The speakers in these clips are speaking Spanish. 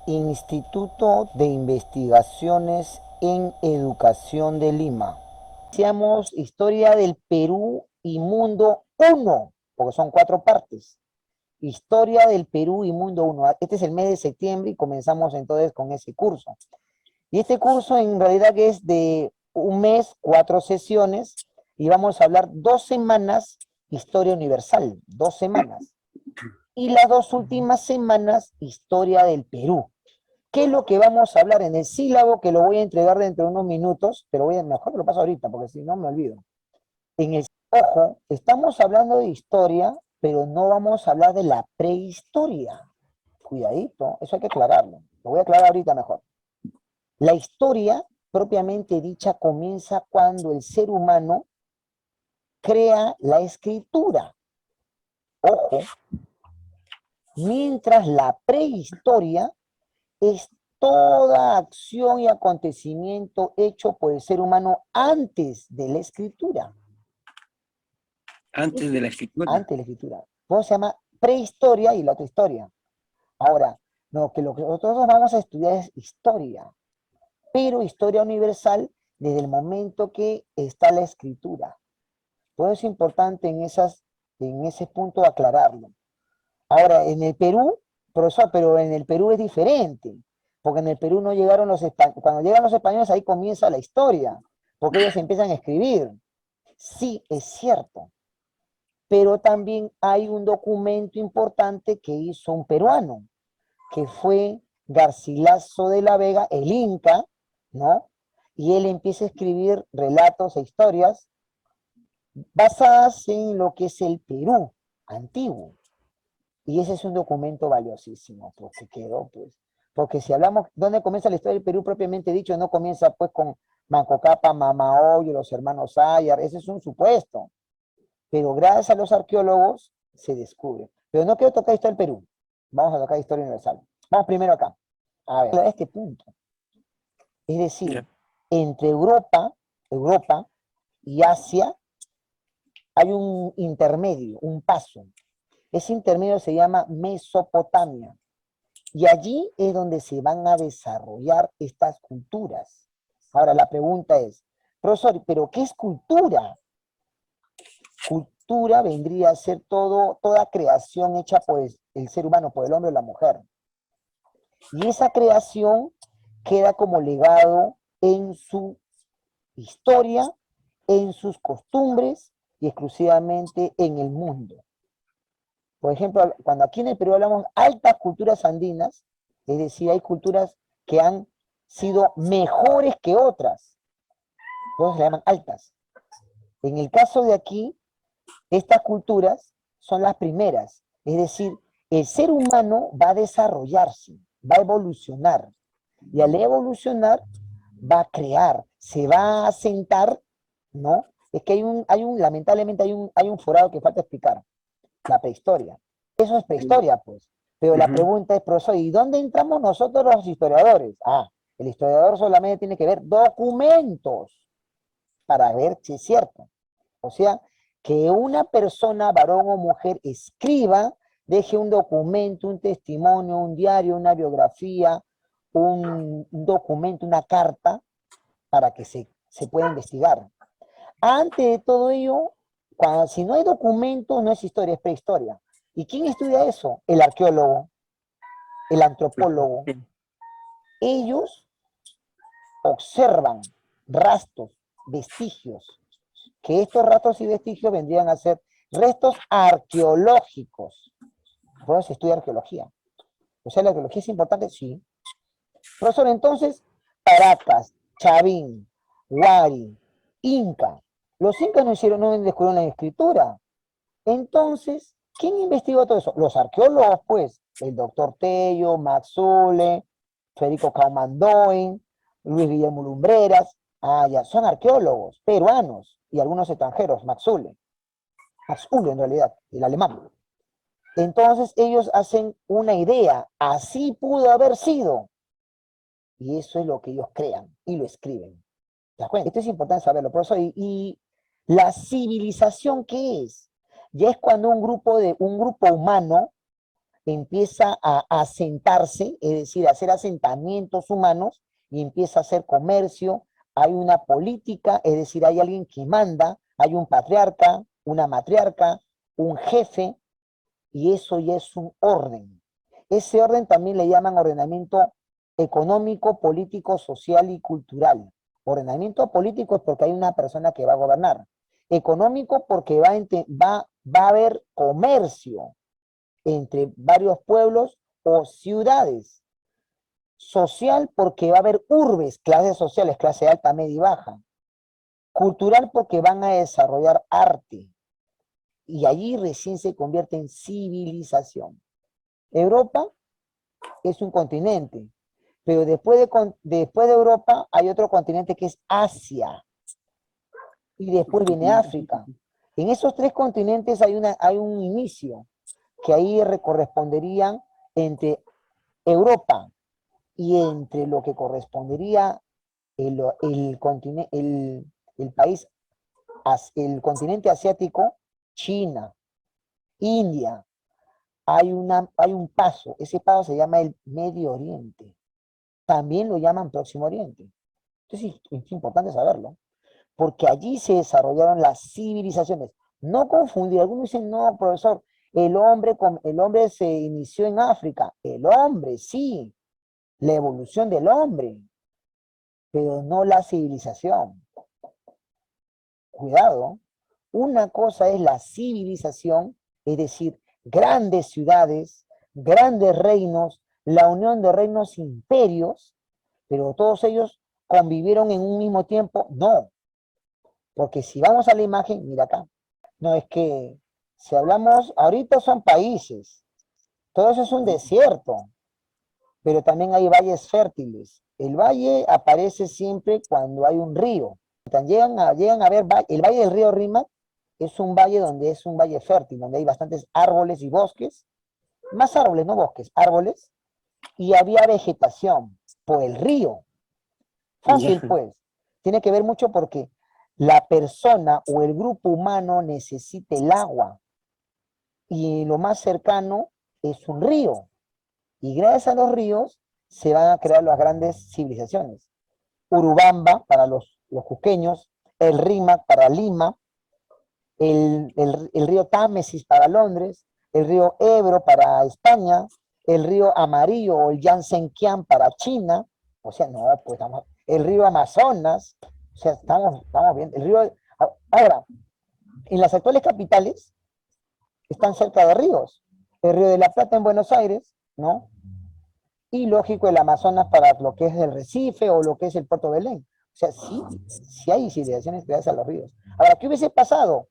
Instituto de Investigaciones en Educación de Lima. Iniciamos Historia del Perú y Mundo 1, porque son 4 partes. Historia del Perú y Mundo 1. Este es el mes de septiembre y comenzamos entonces con ese curso. Y este curso en realidad que es de un mes, 4 sesiones, y vamos a hablar 2 semanas Historia Universal, 2 semanas. Y las 2 últimas semanas Historia del Perú. ¿Qué es lo que vamos a hablar en el sílabo? Que lo voy a entregar dentro de unos minutos, pero mejor que lo paso ahorita, porque si no me olvido. En el, ojo, estamos hablando de historia, pero no vamos a hablar de la prehistoria. Cuidadito, eso hay que aclararlo. Lo voy a aclarar ahorita mejor. La historia, propiamente dicha, comienza cuando el ser humano crea la escritura. Ojo, mientras la prehistoria es toda acción y acontecimiento hecho por el ser humano antes de la escritura. Antes de la escritura. Antes de la escritura. Por eso se llama prehistoria y la otra historia. Ahora, lo que nosotros vamos a estudiar es historia, pero historia universal desde el momento que está la escritura. Por eso es importante en ese punto aclararlo. Ahora, en el Perú, profesor, pero en el Perú es diferente, porque en el Perú no llegaron los españoles. Cuando llegan los españoles, ahí comienza la historia, porque ellos empiezan a escribir. Sí, es cierto, pero también hay un documento importante que hizo un peruano, que fue Garcilaso de la Vega, el Inca, ¿no? Y él empieza a escribir relatos e historias basadas en lo que es el Perú antiguo. Y ese es un documento valiosísimo, porque quedó, pues. Porque si hablamos, ¿dónde comienza la historia del Perú propiamente dicho? No comienza, pues, con Manco Cápac, Mamaoyo, los hermanos Ayar, ese es un supuesto. Pero gracias a los arqueólogos se descubre. Pero no quiero tocar historia del Perú. Vamos a tocar historia universal. Vamos primero acá. A ver, a este punto. Es decir, Ya. entre Europa y Asia hay un intermedio, un paso. Ese intermedio se llama Mesopotamia. Y allí es donde se van a desarrollar estas culturas. Ahora, la pregunta es, profesor, ¿pero qué es cultura? Cultura vendría a ser toda creación hecha por el ser humano, por el hombre o la mujer. Y esa creación queda como legado en su historia, en sus costumbres y exclusivamente en el mundo. Por ejemplo, cuando aquí en el Perú hablamos altas culturas andinas, es decir, hay culturas que han sido mejores que otras, entonces se llaman altas. En el caso de aquí, estas culturas son las primeras, es decir, el ser humano va a desarrollarse, va a evolucionar, y al evolucionar va a crear, se va a sentar, ¿no? Es que lamentablemente hay un forado que falta explicar, la prehistoria. Eso es prehistoria, pues. Pero la pregunta es, profesor, ¿y dónde entramos nosotros los historiadores? Ah, el historiador solamente tiene que ver documentos para ver si es cierto. O sea, que una persona, varón o mujer, escriba, deje un documento, un testimonio, un diario, una biografía, un documento, una carta, para que se pueda investigar. Antes de todo ello, si no hay documento, no es historia, es prehistoria. ¿Y quién estudia eso? El arqueólogo, el antropólogo. Ellos observan rastros, vestigios, que estos rastros y vestigios vendrían a ser restos arqueológicos. Por eso se estudia arqueología. O sea, la arqueología es importante, sí. Profesor, entonces, Paracas, Chavín, Huari, Inca. Los incas no descubrieron la escritura. Entonces, ¿quién investigó todo eso? Los arqueólogos, pues, el doctor Tello, Max Zule, Federico Kaumandoen, Luis Guillermo Lumbreras, ya, son arqueólogos peruanos y algunos extranjeros, Max Zule en realidad, el alemán. Entonces ellos hacen una idea, así pudo haber sido, y eso es lo que ellos crean y lo escriben. ¿Te das cuenta? Esto es importante saberlo, por eso, y la civilización, ¿qué es? Ya es cuando un grupo humano empieza a asentarse, es decir, a hacer asentamientos humanos y empieza a hacer comercio, hay una política, es decir, hay alguien que manda, hay un patriarca, una matriarca, un jefe, y eso ya es un orden. Ese orden también le llaman ordenamiento económico, político, social y cultural. Ordenamiento político es porque hay una persona que va a gobernar. Económico porque va a haber comercio entre varios pueblos o ciudades. Social porque va a haber urbes, clases sociales, clase alta, media y baja. Cultural porque van a desarrollar arte. Y allí recién se convierte en civilización. Europa es un continente, pero después de Europa hay otro continente que es Asia. Y después viene África. En esos tres continentes hay un inicio que ahí corresponderían entre Europa y entre lo que correspondería el país, el continente asiático, China, India, hay un paso, ese paso se llama el Medio Oriente, también lo llaman Próximo Oriente. Entonces es importante saberlo, porque allí se desarrollaron las civilizaciones. No confundir, algunos dicen, no, profesor, el hombre se inició en África. El hombre, sí, la evolución del hombre, pero no la civilización. Cuidado, una cosa es la civilización, es decir, grandes ciudades, grandes reinos, la unión de reinos imperios, pero todos ellos convivieron en un mismo tiempo. No, porque si vamos a la imagen, mira acá, no es que si hablamos, ahorita son países, todo eso es un desierto, pero también hay valles fértiles. El valle aparece siempre cuando hay un río. Llegan a ver, el valle del río Rímac es un valle donde es un valle fértil, donde hay bastantes árboles y bosques, más árboles, no bosques, árboles, y había vegetación por el río. Fácil, pues. Tiene que ver mucho porque la persona o el grupo humano necesita el agua, y lo más cercano es un río. Y gracias a los ríos se van a crear las grandes civilizaciones. Urubamba para los cusqueños, el Rímac para Lima, el río Támesis para Londres, el río Ebro para España, el río Amarillo o el Yangtze-Kiang para China, o sea, no, pues el río Amazonas, o sea, estamos viendo, el río, ahora, en las actuales capitales están cerca de ríos, el río de la Plata en Buenos Aires, ¿no? Y lógico el Amazonas para lo que es el Recife o lo que es el Puerto Belén. O sea, sí hay civilizaciones creadas a los ríos. Ahora, ¿qué hubiese pasado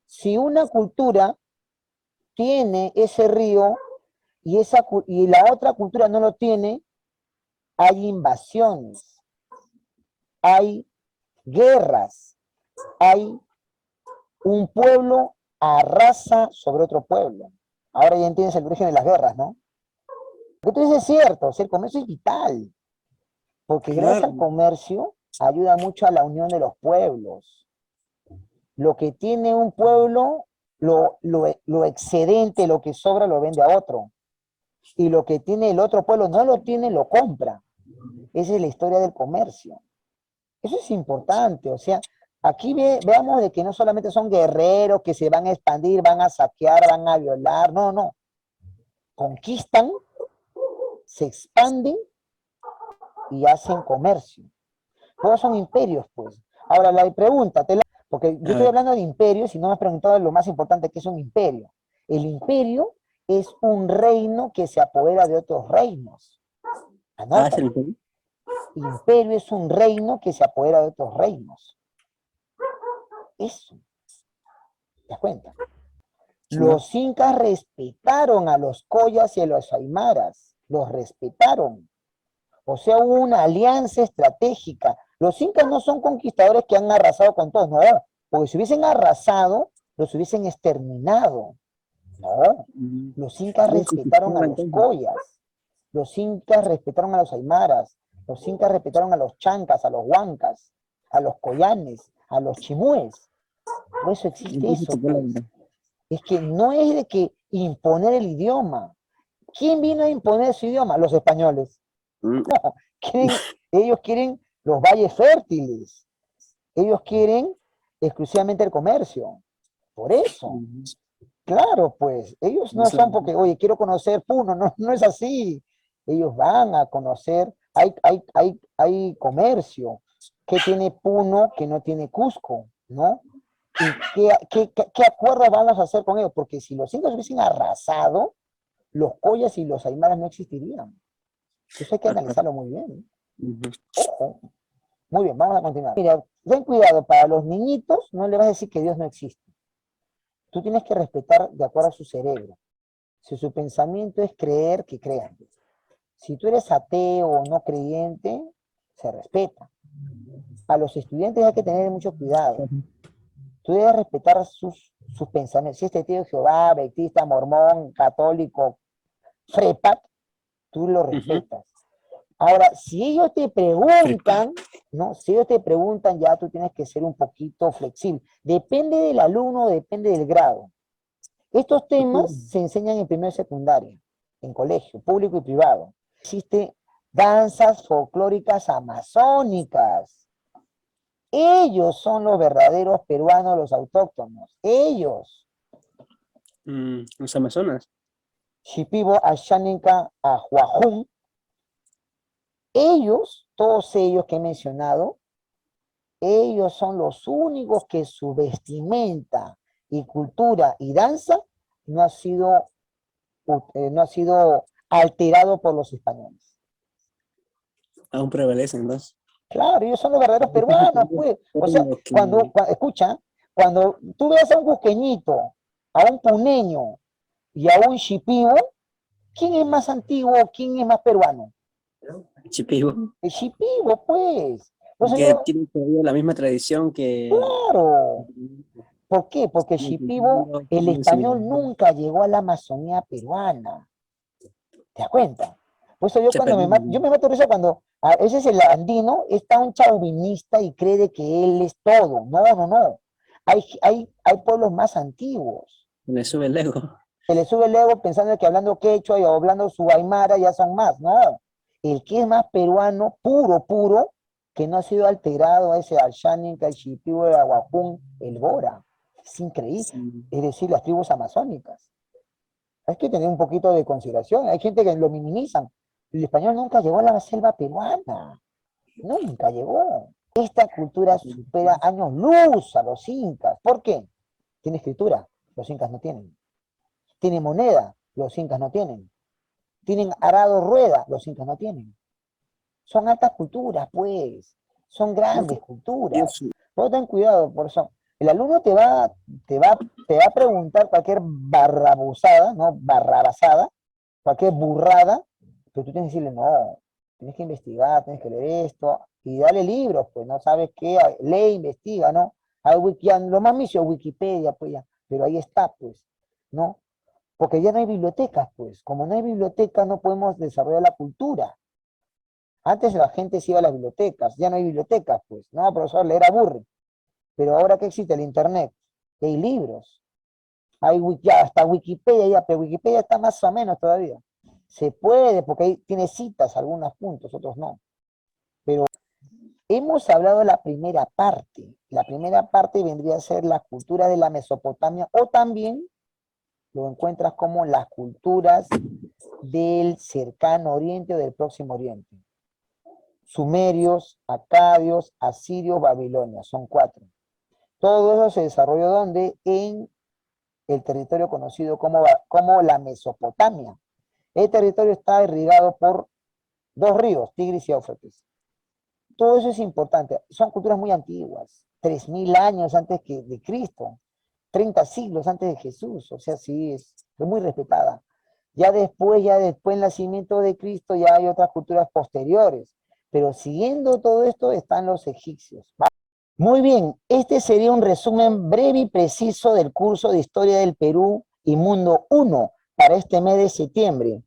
si una cultura tiene ese río y la otra cultura no lo tiene? Hay invasiones, hay guerras, hay un pueblo arrasa sobre otro pueblo. Ahora ya entiendes el origen de las guerras, ¿no? Lo que tú dices es cierto, o sea, el comercio es vital, porque gracias al comercio ayuda mucho a la unión de los pueblos. Lo que tiene un pueblo, lo excedente, lo que sobra, lo vende a otro. Y lo que tiene el otro pueblo no lo tiene, lo compra. Esa es la historia del comercio. Eso es importante, o sea, aquí veamos de que no solamente son guerreros que se van a expandir, van a saquear, van a violar, no, no. Conquistan, se expanden y hacen comercio. Todos son imperios, pues. Ahora, la pregunta, porque yo estoy hablando de imperios y no me has preguntado lo más importante que es un imperio. El imperio es un reino que se apodera de otros reinos. Anota. Imperio es un reino que se apodera de otros reinos. Eso. ¿Te das cuenta? Los incas respetaron a los collas y a los aymaras. Los respetaron. O sea, hubo una alianza estratégica. Los incas no son conquistadores que han arrasado con todos, no, porque si hubiesen arrasado, los hubiesen exterminado. No, los incas respetaron a los collas, los incas respetaron a los aymaras, los incas respetaron a los chancas, a los huancas, a los collanes, a los chimúes. Por eso existe eso, pues. Es que no es de que imponer el idioma, ¿Quién vino a imponer su idioma? Los españoles. Mm. Ellos quieren los valles fértiles. Ellos quieren exclusivamente el comercio. Por eso. Claro, pues, ellos no son porque, oye, quiero conocer Puno, no, no es así. Ellos van a conocer, hay comercio. ¿Qué tiene Puno que no tiene Cusco? ¿No? ¿Y qué acuerdos vamos a hacer con ellos? Porque si los incas hubiesen arrasado, los collas y los aymaras no existirían. Eso hay que analizarlo muy bien. Ojo. Muy bien, vamos a continuar. Mira, ten cuidado, para los niñitos no le vas a decir que Dios no existe. Tú tienes que respetar de acuerdo a su cerebro. Si su pensamiento es creer, que crean. Si tú eres ateo o no creyente, se respeta. A los estudiantes hay que tener mucho cuidado. Tú debes respetar sus pensamientos. Si este tío es Jehová, baptista, mormón, católico, frepat, tú lo respetas. Ahora, si ellos te preguntan, ¿no? Si ellos te preguntan, ya tú tienes que ser un poquito flexible. Depende del alumno, depende del grado. Estos temas se enseñan en primero y secundaria, en colegio, público y privado. Existen danzas folclóricas amazónicas. Ellos son los verdaderos peruanos, los autóctonos. Ellos. Los amazonas. Shipibo, Ashaninka, Ahuajún. Ellos, todos ellos que he mencionado, ellos son los únicos que su vestimenta y cultura y danza no ha sido alterado por los españoles. Aún prevalecen, ¿no? Claro, ellos son los verdaderos peruanos, pues. O sea, escucha, cuando tú ves a un cusqueñito, a un puneño y a un shipibo, ¿quién es más antiguo? ¿Quién es más peruano? Shipibo. El shipibo, pues. Que tiene todavía la misma tradición que... Claro. ¿Por qué? Porque el shipibo, el español nunca llegó a la Amazonía peruana. ¿Te das cuenta? Por eso yo me mato de risa cuando a veces el andino es tan chauvinista y cree de que él es todo. No, no, no. Hay pueblos más antiguos. Le sube el ego. Se le sube el ego pensando que hablando quechua y hablando su aymara ya son más. No. El que es más peruano, puro, puro, que no ha sido alterado a ese Alshaninka, el Shipibo, el Aguajún, el Bora. Es increíble. Sí. Es decir, las tribus amazónicas. Hay que tener un poquito de consideración. Hay gente que lo minimizan. El español nunca llegó a la selva peruana. Nunca llegó. Esta cultura supera años luz a los incas. ¿Por qué? Tiene escritura. Los incas no tienen. Tiene moneda. Los incas no tienen. Tienen arado rueda. Los incas no tienen. Son altas culturas, pues. Son grandes culturas. Pero ten cuidado, por eso. El alumno te va a preguntar cualquier barrabusada, ¿no? Barrabasada, cualquier burrada, pero tú tienes que decirle, no, tienes que investigar, tienes que leer esto, y dale libros, pues, ¿no? ¿Sabes qué? Lee, investiga, ¿no? Lo más mismo Wikipedia, pues ya, pero ahí está, pues, ¿no? Porque ya no hay bibliotecas, pues. Como no hay bibliotecas, no podemos desarrollar la cultura. Antes la gente se iba a las bibliotecas, ya no hay bibliotecas, pues. No, profesor, leer aburre. Pero ahora que existe el internet, hay libros, hay ya, hasta Wikipedia ya, pero Wikipedia está más o menos todavía. Se puede, porque ahí tiene citas, algunos puntos, otros no. Pero hemos hablado de la primera parte. La primera parte vendría a ser la cultura de la Mesopotamia, o también lo encuentras como las culturas del cercano oriente o del próximo oriente. Sumerios, acadios, asirios, babilonios, son 4. Todo eso se desarrolló ¿dónde? En el territorio conocido como la Mesopotamia. El territorio está irrigado por 2 ríos, Tigris y Éufrates. Todo eso es importante. Son culturas muy antiguas, 3000 años antes de Cristo, 30 siglos antes de Jesús. O sea, sí, es muy respetada. Ya después del nacimiento de Cristo, ya hay otras culturas posteriores. Pero siguiendo todo esto están los egipcios. Muy bien, este sería un resumen breve y preciso del curso de Historia del Perú y Mundo 1 para este mes de septiembre.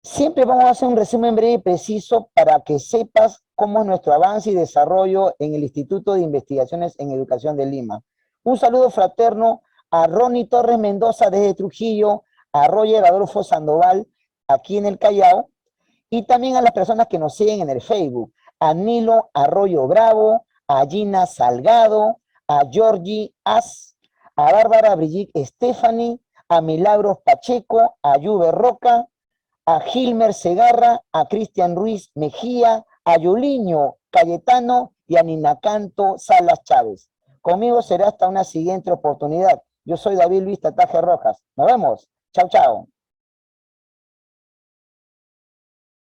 Siempre vamos a hacer un resumen breve y preciso para que sepas cómo es nuestro avance y desarrollo en el Instituto de Investigaciones en Educación de Lima. Un saludo fraterno a Ronnie Torres Mendoza desde Trujillo, a Roger Adolfo Sandoval aquí en el Callao, y también a las personas que nos siguen en el Facebook, a Nilo Arroyo Bravo, a Gina Salgado, a Georgie As, a Bárbara Brigitte Stephanie, a Milagros Pacheco, a Juve Roca, a Gilmer Segarra, a Cristian Ruiz Mejía, a Yuliño Cayetano y a Ninacanto Salas Chávez. Conmigo será hasta una siguiente oportunidad. Yo soy David Luis Tataje Rojas. Nos vemos. Chao, chao.